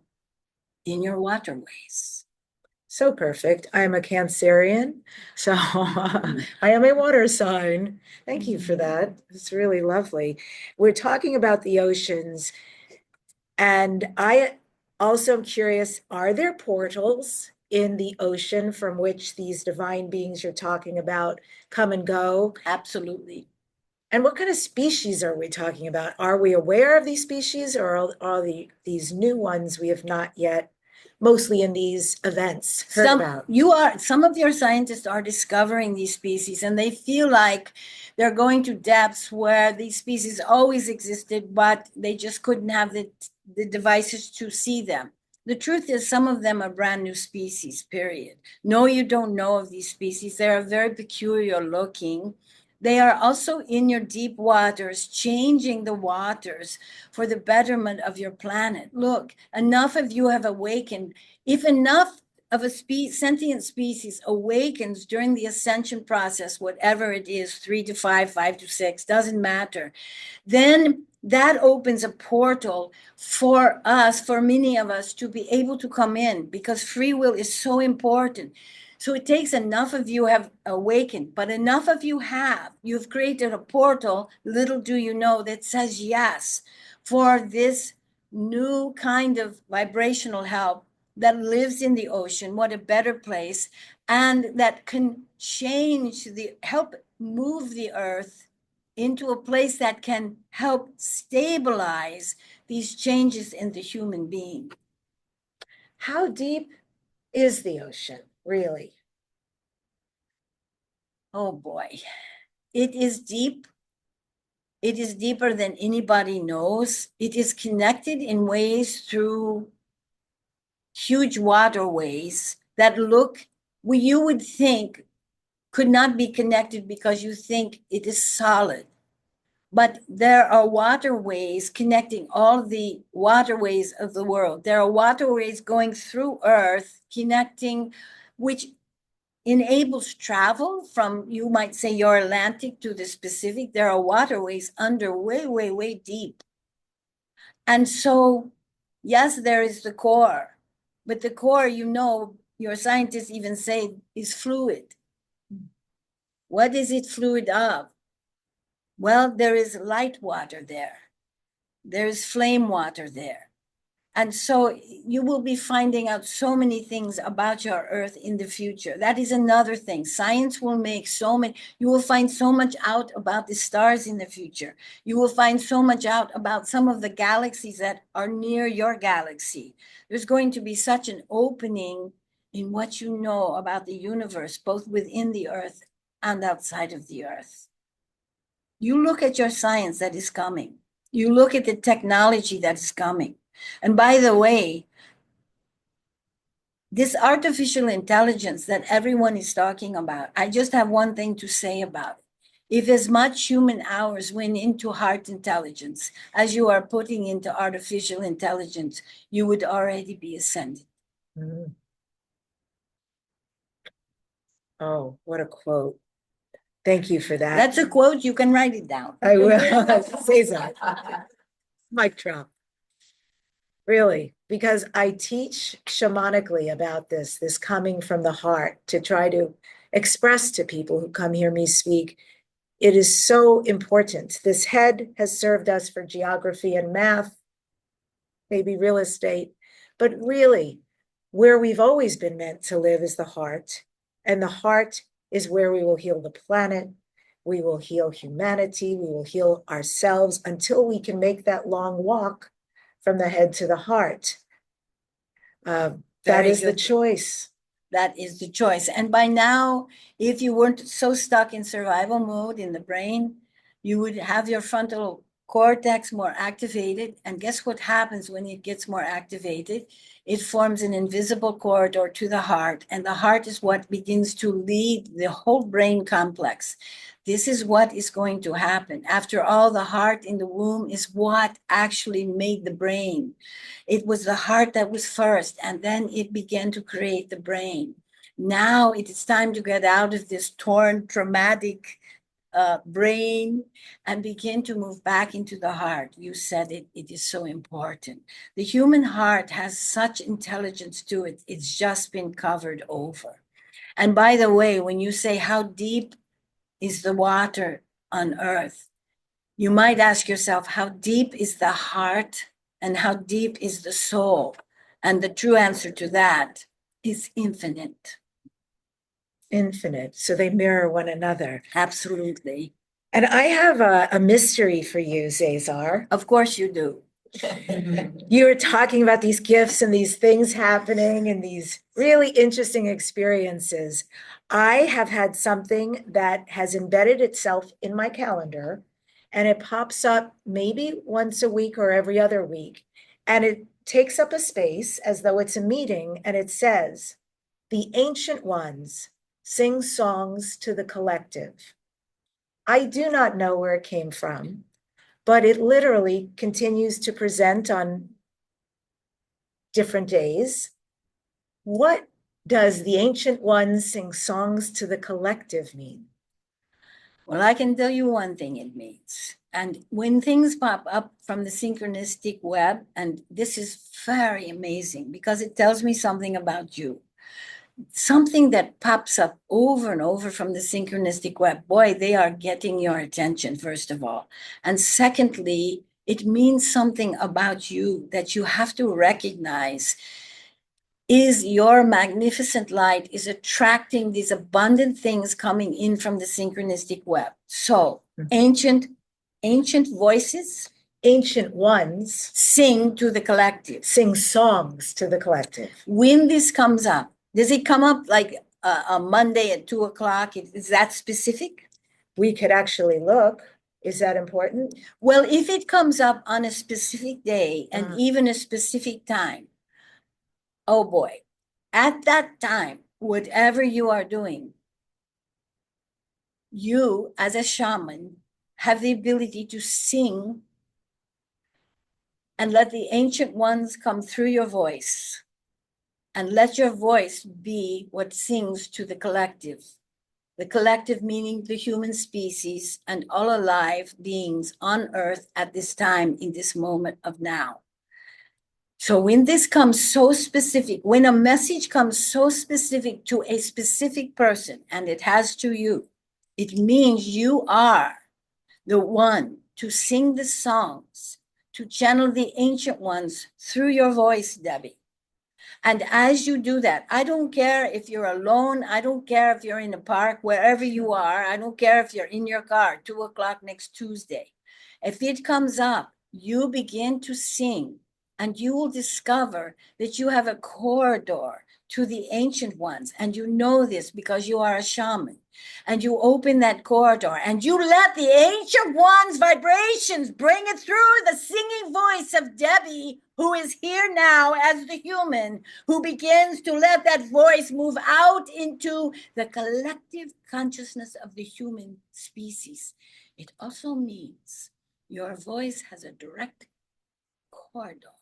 in your waterways. So perfect. I am a Cancerian, so I am a water sign. Thank you for that. It's really lovely. We're talking about the oceans, and I also am curious, are there portals in the ocean from which these divine beings you're talking about come and go? Absolutely. And what kind of species are we talking about? Are we aware of these species, or are these new ones we have not yet, mostly in these events, heard about? Some of your scientists are discovering these species, and they feel like they're going to depths where these species always existed, but they just couldn't have the devices to see them. The truth is, some of them are brand new species, period. No, you don't know of these species. They are very peculiar looking. They are also in your deep waters, changing the waters for the betterment of your planet. Look, enough of you have awakened. If enough of a sentient species awakens during the ascension process, whatever it is, 3 to 5, 5 to 6, doesn't matter, then that opens a portal for us, for many of us, to be able to come in, because free will is so important. So it takes enough of you have awakened, but enough of you have. You've created a portal, little do you know, that says yes for this new kind of vibrational help that lives in the ocean. What a better place. And that can help move the earth into a place that can help stabilize these changes in the human being. How deep is the ocean, really? Oh boy, it is deep. It is deeper than anybody knows. It is connected in ways through huge waterways that you would think could not be connected because you think it is solid. But there are waterways connecting all the waterways of the world. There are waterways going through Earth, connecting, which enables travel from, you might say, your Atlantic to the Pacific. There are waterways under way, way, way deep. And so, yes, there is the core, but the core, your scientists even say, is fluid. What is it fluid of? Well, there is light water there. There is flame water there. And so you will be finding out so many things about your Earth in the future. That is another thing. Science will make you will find so much out about the stars in the future. You will find so much out about some of the galaxies that are near your galaxy. There's going to be such an opening in what you know about the universe, both within the Earth and outside of the Earth. You look at your science that is coming. You look at the technology that is coming. And by the way, this artificial intelligence that everyone is talking about, I just have one thing to say about it. If as much human hours went into heart intelligence as you are putting into artificial intelligence, you would already be ascended. Mm. Oh, what a quote. Thank you for that. That's a quote. You can write it down. I will. ZaZar. Mic drop. Really, because I teach shamanically about this coming from the heart, to try to express to people who come hear me speak. It is so important. This head has served us for geography and math, maybe real estate, but really where we've always been meant to live is the heart. And the heart is where we will heal the planet. We will heal humanity. We will heal ourselves until we can make that long walk from the head to the heart. That is the choice. That is the choice. And by now, if you weren't so stuck in survival mode in the brain, you would have your frontal cortex more activated. And guess what happens when it gets more activated? It forms an invisible corridor to the heart. And the heart is what begins to lead the whole brain complex. This is what is going to happen. After all, the heart in the womb is what actually made the brain. It was the heart that was first, and then it began to create the brain. Now it is time to get out of this torn, traumatic brain and begin to move back into the heart. You said it, it is so important. The human heart has such intelligence to it. It's just been covered over. And by the way, when you say how deep is the water on earth, you might ask yourself, how deep is the heart and how deep is the soul? And the true answer to that is infinite. Infinite. So they mirror one another. Absolutely. And I have a mystery for you, ZaZar. Of course you do. You were talking about these gifts and these things happening and these really interesting experiences. I have had something that has embedded itself in my calendar, and it pops up maybe once a week or every other week. And it takes up a space as though it's a meeting, and it says, "The ancient ones sing songs to the collective." I do not know where it came from, but it literally continues to present on different days. What does the ancient ones sing songs to the collective mean? Well, I can tell you one thing it means. And when things pop up from the synchronistic web, and this is very amazing because it tells me something about you. Something that pops up over and over from the synchronistic web, boy, they are getting your attention, first of all. And secondly, it means something about you that you have to recognize is your magnificent light is attracting these abundant things coming in from the synchronistic web. So ancient voices, Ancient ones sing to the collective. sing songs to the collective. When this comes up, does it come up like a Monday at 2:00? Is that specific? We could actually look. Is that important? Well, if it comes up on a specific day and Mm. even a specific time, oh boy, at that time, whatever you are doing, you as a shaman have the ability to sing and let the ancient ones come through your voice and let your voice be what sings to the collective. The collective meaning the human species and all alive beings on earth at this time, in this moment of now. So when this comes so specific, when a message comes so specific to a specific person, and it has to you, it means you are the one to sing the songs, to channel the ancient ones through your voice, Debbi. And as you do that, I don't care if you're alone. I don't care if you're in a park, wherever you are. I don't care if you're in your car, 2:00 next Tuesday. If it comes up, you begin to sing and you will discover that you have a corridor to the ancient ones. And you know this because you are a shaman. And you open that corridor and you let the ancient ones' vibrations bring it through the singing voice of Debbi, who is here now as the human, who begins to let that voice move out into the collective consciousness of the human species. It also means your voice has a direct corridor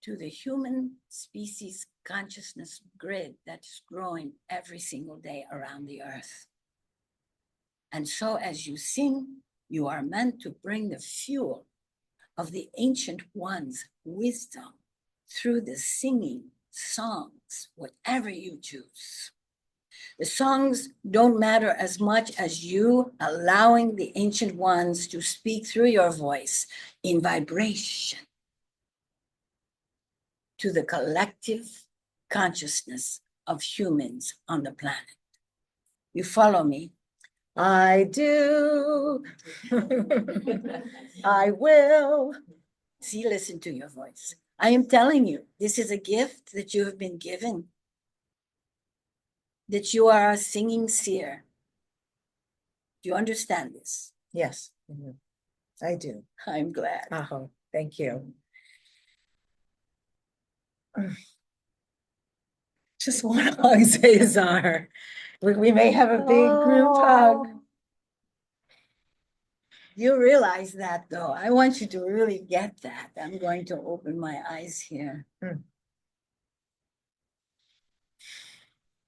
to the human species consciousness grid that is growing every single day around the earth. And so as you sing, you are meant to bring the fuel of the ancient one's wisdom through the singing songs, whatever you choose. The songs don't matter as much as you allowing the ancient ones to speak through your voice in vibration to the collective consciousness of humans on the planet. You follow me? I do. I will. See, listen to your voice. I am telling you, this is a gift that you have been given, that you are a singing seer. Do you understand this? Yes, I do. I'm glad. Oh, thank you. Just one hug, ZaZar. We may have a big group hug. You realize that, though. I want you to really get that. I'm going to open my eyes here.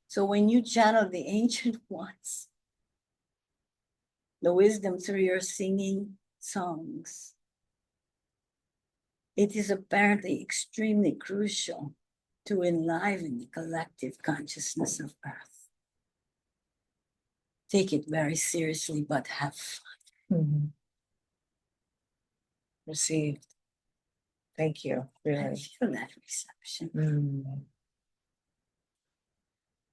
So when you channel the ancient ones, the wisdom through your singing songs. It is apparently extremely crucial to enliven the collective consciousness of Earth. Take it very seriously, but have fun. Mhm. Received. Thank you, I really. feel that reception.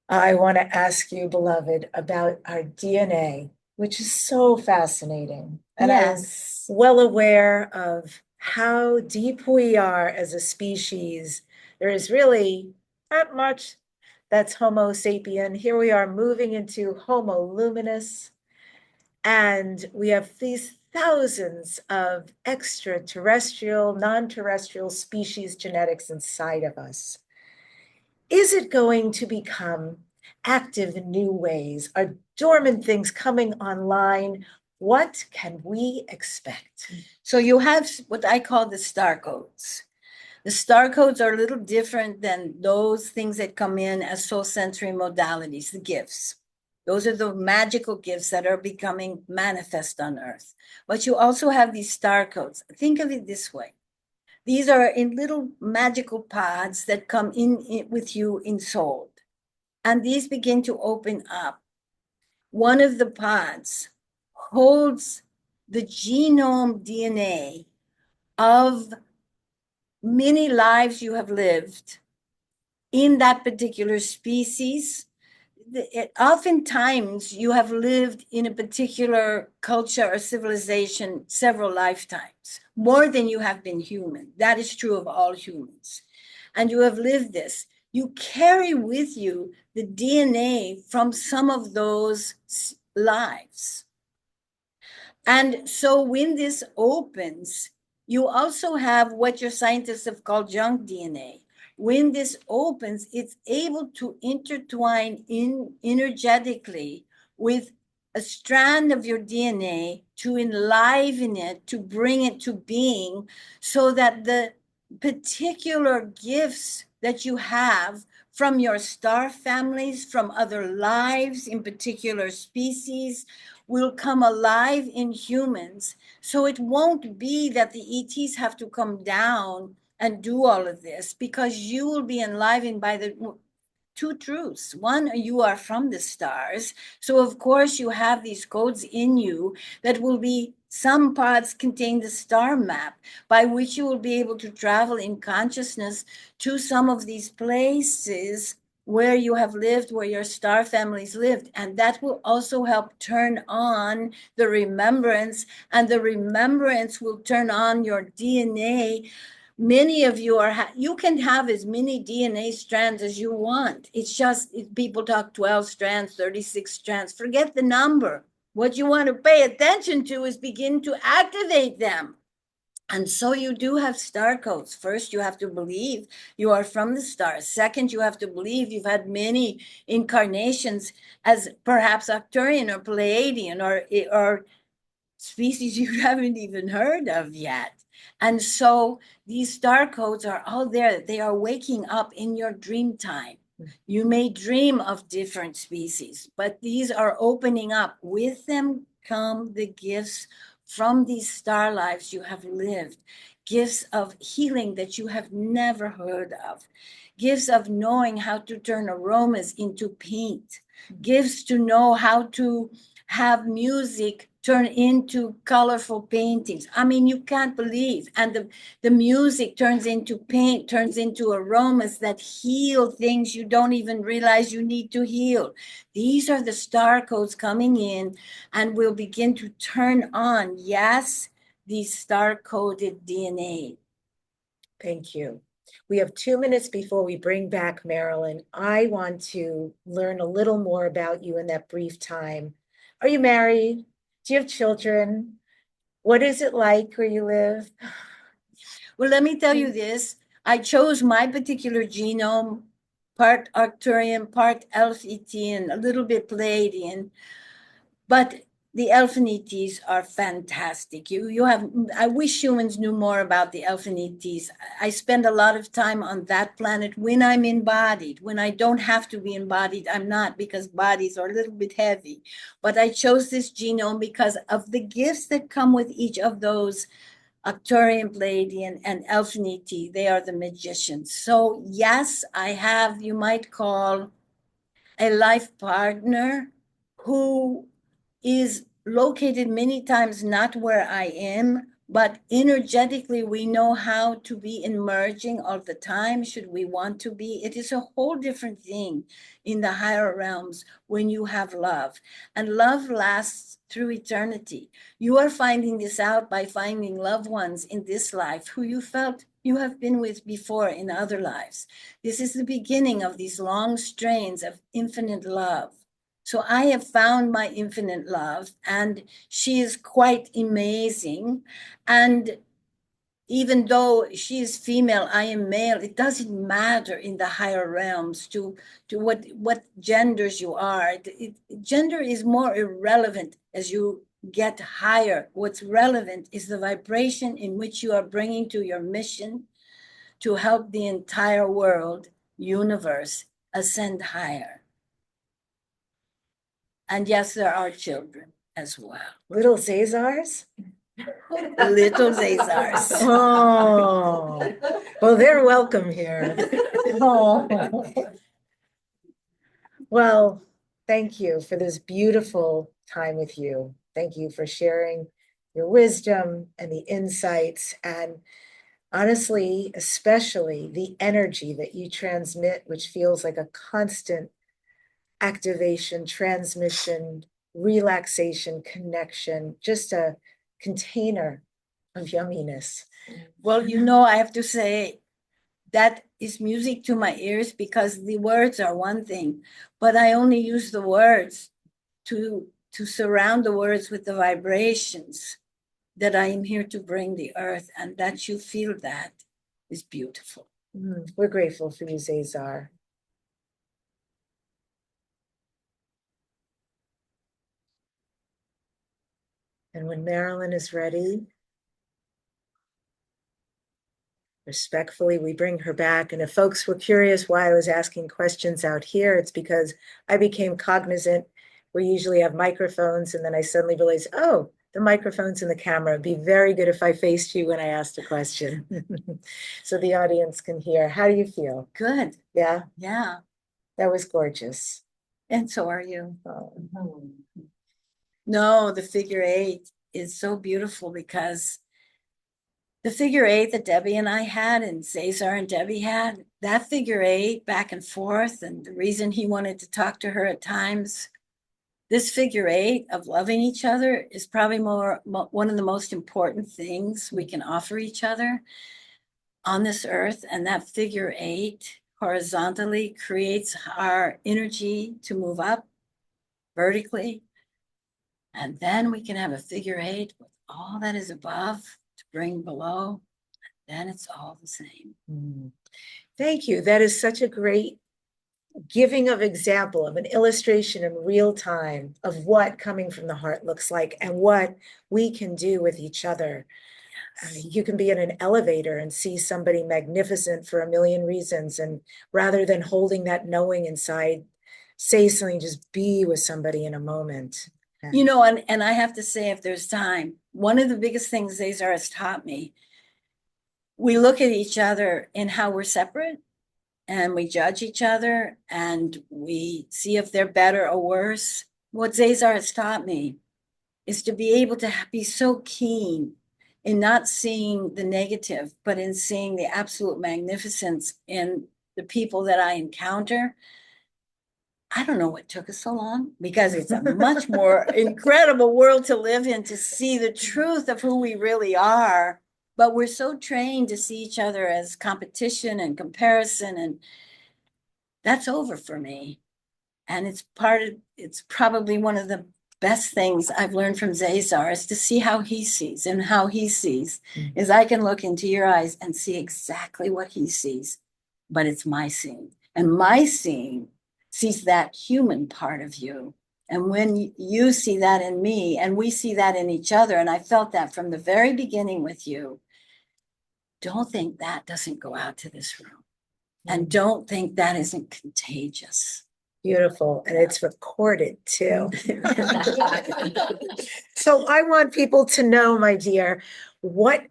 I want to ask you, beloved, about our DNA, which is so fascinating. And Yes. I'm well aware of how deep we are as a species. There is really not much that's Homo sapien. Here we are moving into Homo luminous, and we have these thousands of extraterrestrial, non-terrestrial species genetics inside of us. Is it going to become active in new ways? Are dormant things coming online? What can we expect? So you have what I call the star codes. The star codes are a little different than those things that come in as soul sensory modalities, the gifts. Those are the magical gifts that are becoming manifest on Earth. But you also have these star codes. Think of it this way. These are in little magical pods that come in with you in soul. And these begin to open up. One of the pods holds the genome DNA of many lives you have lived in that particular species. Oftentimes you have lived in a particular culture or civilization several lifetimes, more than you have been human. That is true of all humans. And you have lived this. You carry with you the DNA from some of those lives. And so when this opens, you also have what your scientists have called junk DNA. When this opens, it's able to intertwine energetically with a strand of your DNA to enliven it, to bring it to being, so that the particular gifts that you have from your star families, from other lives in particular species, will come alive in humans. So it won't be that the ETs have to come down and do all of this, because you will be enlivened by the two truths. One, you are from the stars. So of course you have these codes in you that will be, some pods contain the star map by which you will be able to travel in consciousness to some of these places where you have lived, where your star families lived. And that will also help turn on the remembrance, and the remembrance will turn on your DNA. Many of you you can have as many DNA strands as you want. It's just, people talk 12 strands, 36 strands, forget the number. What you want to pay attention to is begin to activate them. And so you do have star codes. First, you have to believe you are from the stars. Second, you have to believe you've had many incarnations as perhaps Arcturian or Pleiadian or species you haven't even heard of yet. And so these star codes are all there. They are waking up in your dream time. You may dream of different species, but these are opening up. With them come the gifts from these star lives you have lived, gifts of healing that you have never heard of, gifts of knowing how to turn aromas into paint, gifts to know how to have music turn into colorful paintings. I mean, you can't believe. And the music turns into paint, turns into aromas that heal things you don't even realize you need to heal. These are the star codes coming in and will begin to turn on, yes, the star-coded DNA. Thank you. We have 2 minutes before we bring back Marilyn. I want to learn a little more about you in that brief time. Are you married? Do you have children? What is it like where you live? Well, let me tell you this. I chose my particular genome, part Arcturian, part Elf-Etian, a little bit Pleiadian. But The elfin ETs are fantastic. I wish humans knew more about the elfin ETs. I spend a lot of time on that planet when I'm embodied. When I don't have to be embodied, I'm not, because bodies are a little bit heavy. But I chose this genome because of the gifts that come with each of those Arcturian, Pleiadian, and elfin ET. They are the magicians. So yes, I have, you might call, a life partner who is located many times not where I am, but energetically we know how to be emerging all the time should we want to be. It is a whole different thing in the higher realms when you have love, and love lasts through eternity. You are finding this out by finding loved ones in this life who you felt you have been with before in other lives. This is the beginning of these long strains of infinite love. So I have found my infinite love, and she is quite amazing. And even though she is female, I am male, it doesn't matter in the higher realms to what genders you are. Gender is more irrelevant as you get higher. What's relevant is the vibration in which you are bringing to your mission to help the entire world, universe, ascend higher. And yes, there are children as well. Little ZaZars? Little ZaZars. Oh, well, they're welcome here. Oh. Well, thank you for this beautiful time with you. Thank you for sharing your wisdom and the insights, and honestly, especially the energy that you transmit, which feels like a constant activation, transmission, relaxation, connection, just a container of yumminess. Well, I have to say that is music to my ears, because the words are one thing, but I only use the words to surround the words with the vibrations that I am here to bring the earth, and that you feel that is beautiful. We're grateful for you, ZaZar. And when Marilyn is ready, respectfully, we bring her back. And if folks were curious why I was asking questions out here, it's because I became cognizant. We usually have microphones, and then I suddenly realized, oh, the microphone's in the camera. It'd be very good if I faced you when I asked a question so the audience can hear. How do you feel? Good. Yeah? Yeah. That was gorgeous. And so are you. Oh. No, the figure eight is so beautiful, because the figure eight that Debbi and I had, and ZaZar and Debbi had, that figure eight back and forth, and the reason he wanted to talk to her at times, this figure eight of loving each other is probably one of the most important things we can offer each other on this earth. And that figure eight horizontally creates our energy to move up vertically. And then we can have a figure eight with all that is above to bring below. Then it's all the same. Thank you. That is such a great giving of example, of an illustration in real time of what coming from the heart looks like and what we can do with each other. You can be in an elevator and see somebody magnificent for a million reasons, and rather than holding that knowing inside, say something, just be with somebody in a moment. And I have to say, if there's time, one of the biggest things ZaZar has taught me, we look at each other in how we're separate, and we judge each other, and we see if they're better or worse. What ZaZar has taught me is to be able to be so keen in not seeing the negative, but in seeing the absolute magnificence in the people that I encounter. I don't know what took us so long, because it's a much more incredible world to live in, to see the truth of who we really are. But we're so trained to see each other as competition and comparison, and that's over for me. And it's probably one of the best things I've learned from ZaZar, is to see how he sees, and how he sees is I can look into your eyes and see exactly what he sees, but it's my seeing, and my seeing sees that human part of you, And when you see that in me and we see that in each other, and I felt that from the very beginning with you, don't think that doesn't go out to this room. And don't think that isn't contagious. Beautiful. And it's recorded too. So I want people to know, my dear, what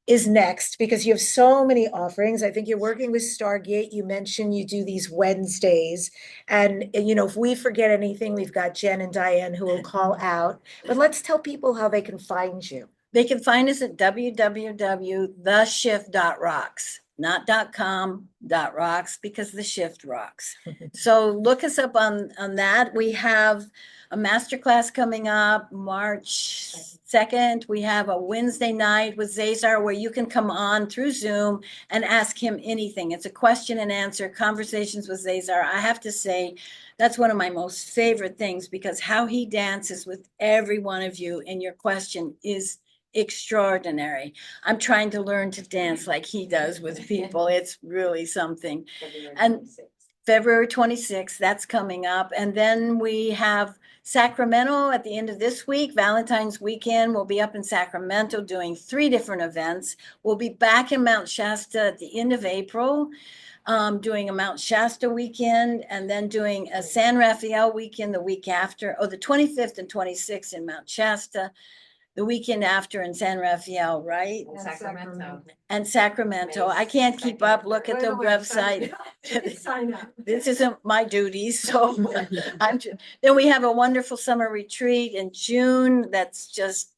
is next, because you have so many offerings. I think you're working with Stargate. You mentioned you do these Wednesdays. And, you know, if we forget anything, we've got Jen and Diane who will call out. But let's tell people how they can find you. They can find us at www.theshift.rocks, not .com, .rocks, because the shift rocks. So look us up on that. We have a masterclass coming up March 2nd. We have a Wednesday night with ZaZar where you can come on through Zoom and ask him anything. It's a question and answer, conversations with ZaZar. I have to say, that's one of my most favorite things, because how he dances with every one of you in your question is extraordinary. I'm trying to learn to dance like he does with people. It's really something. And February 26th, that's coming up. And then we have Sacramento at the end of this week, Valentine's weekend. We'll be up in Sacramento doing 3 different events. We'll be back in Mount Shasta at the end of April, doing a Mount Shasta weekend, and then doing a San Rafael weekend the week after, the 25th and 26th in Mount Shasta, the weekend after in San Rafael, right? And Sacramento. I can't keep up. Look at the website. Sign up. This isn't my duties, so then we have a wonderful summer retreat in June. That's just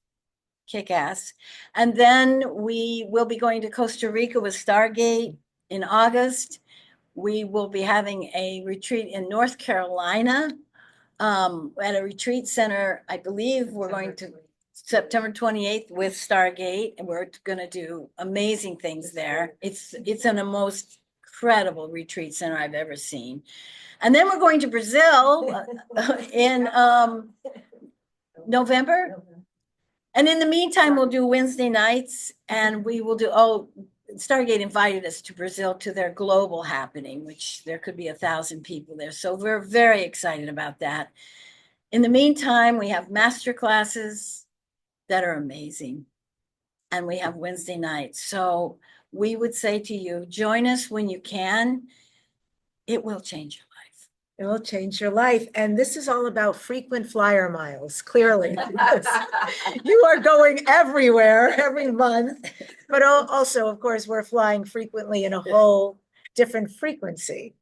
kick ass. And then we will be going to Costa Rica with Stargate in August. We will be having a retreat in North Carolina at a retreat center. I believe we're going to September 28th with Stargate, and we're going to do amazing things there. It's in a most incredible retreat center I've ever seen. And then we're going to Brazil in November. And in the meantime, we'll do Wednesday nights, and we will do, Stargate invited us to Brazil to their global happening, which there could be 1,000 people there. So we're very excited about that. In the meantime, we have master classes that are amazing. And we have Wednesday nights. So we would say to you, join us when you can. It will change your life. It will change your life. And this is all about frequent flyer miles, clearly. You are going everywhere every month. But also, of course, we're flying frequently in a whole different frequency.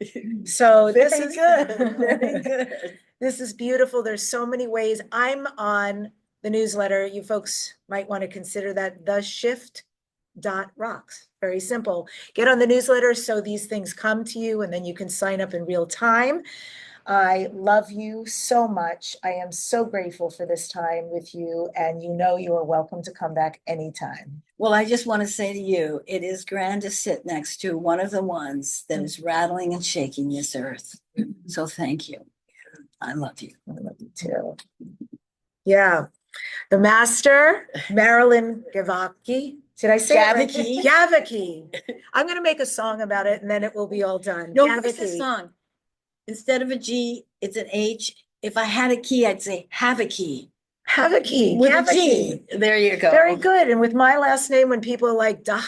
So this is good. Very good. This is beautiful. There's so many ways. I'm on the newsletter. You folks might want to consider that, theshift.rocks. Very simple. Get on the newsletter so these things come to you, and then you can sign up in real time. I love you so much. I am so grateful for this time with you, and you know you are welcome to come back anytime. Well, I just want to say to you, it is grand to sit next to one of the ones that is rattling and shaking this earth. So thank you. I love you. I love you too. Yeah. The master, Marilyn Gewacke. Did I say Gewacke. it right? Gewacke. I'm going to make a song about it, and then it will be all done. No, what's the song? Instead of a G, it's an H. If I had a key, I'd say have a key. Have a key. With a G. There you go. Very good. And with my last name, when people are like, duh,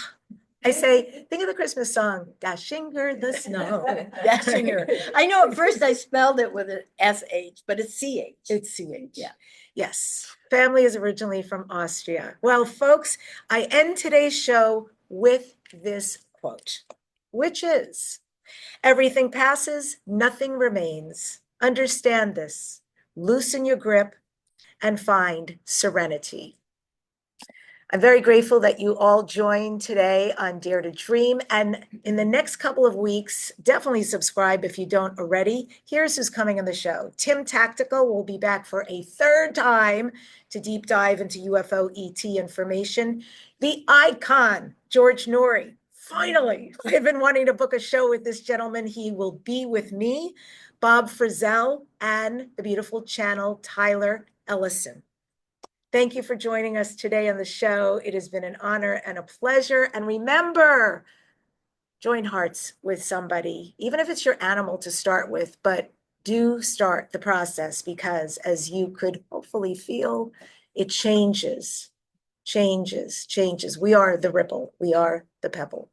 I say, think of the Christmas song, Dachinger the Snow. Dachinger. I know at first I spelled it with an SH, but it's CH. It's CH. Yeah. Yes. Family is originally from Austria. Well, folks, I end today's show with this quote, which is, everything passes, nothing remains. Understand this, loosen your grip, and find serenity. I'm very grateful that you all joined today on Dare to Dream. And in the next couple of weeks, definitely subscribe if you don't already. Here's who's coming on the show. Tim Tactical will be back for a 3rd time to deep dive into UFO ET information. The icon, George Norrie. Finally, I've been wanting to book a show with this gentleman. He will be with me, Bob Frizzell, and the beautiful channel, Tyler Ellison. Thank you for joining us today on the show. It has been an honor and a pleasure. And remember, join hearts with somebody, even if it's your animal to start with, but do start the process, because as you could hopefully feel, it changes. We are the ripple. We are the pebble.